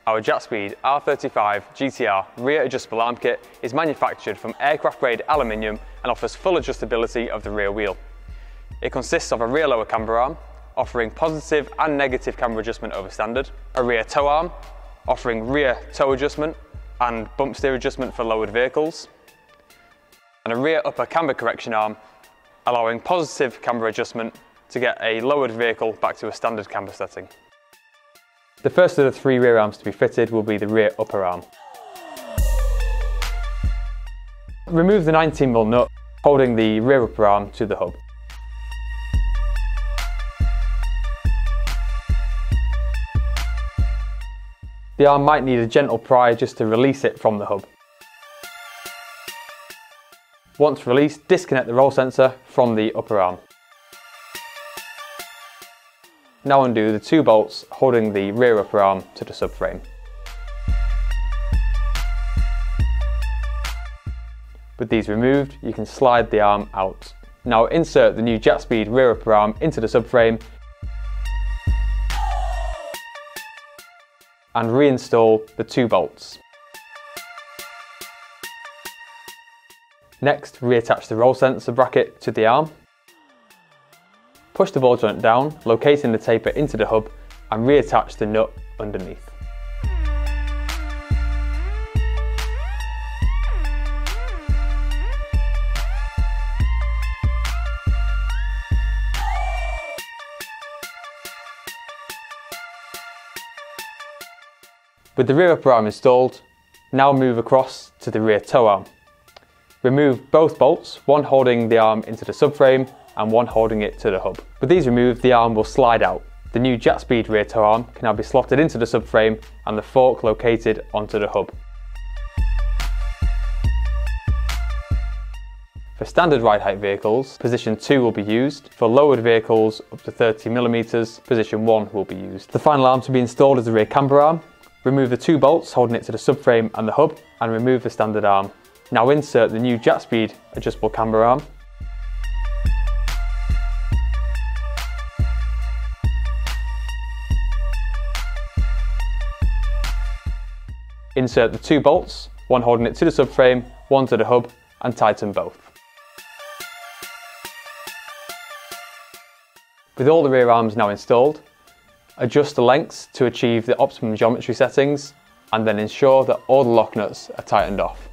Our Japspeed R35 GT-R rear adjustable arm kit is manufactured from aircraft grade aluminium and offers full adjustability of the rear wheel. It consists of a rear lower camber arm, offering positive and negative camber adjustment over standard, a rear tow arm, offering rear tow adjustment and bump steer adjustment for lowered vehicles, and a rear upper camber correction arm, allowing positive camber adjustment to get a lowered vehicle back to a standard camber setting. The first of the three rear arms to be fitted will be the rear upper arm. Remove the 19mm nut holding the rear upper arm to the hub. The arm might need a gentle pry just to release it from the hub. Once released, disconnect the roll sensor from the upper arm. Now undo the two bolts holding the rear upper arm to the subframe. With these removed, you can slide the arm out. Now insert the new Japspeed rear upper arm into the subframe and reinstall the two bolts. Next, reattach the roll sensor bracket to the arm. Push the ball joint down, locating the taper into the hub, and reattach the nut underneath. With the rear upper arm installed, now move across to the rear tow arm. Remove both bolts, one holding the arm into the subframe and one holding it to the hub. With these removed, the arm will slide out. The new Japspeed rear tow arm can now be slotted into the subframe and the fork located onto the hub. For standard ride height vehicles, position 2 will be used. For lowered vehicles up to 30mm, position 1 will be used. The final arm to be installed is the rear camber arm. Remove the two bolts holding it to the subframe and the hub and remove the standard arm. Now insert the new Japspeed adjustable camber arm. Insert the two bolts, one holding it to the subframe, one to the hub, and tighten both. With all the rear arms now installed, adjust the lengths to achieve the optimum geometry settings and then ensure that all the lock nuts are tightened off.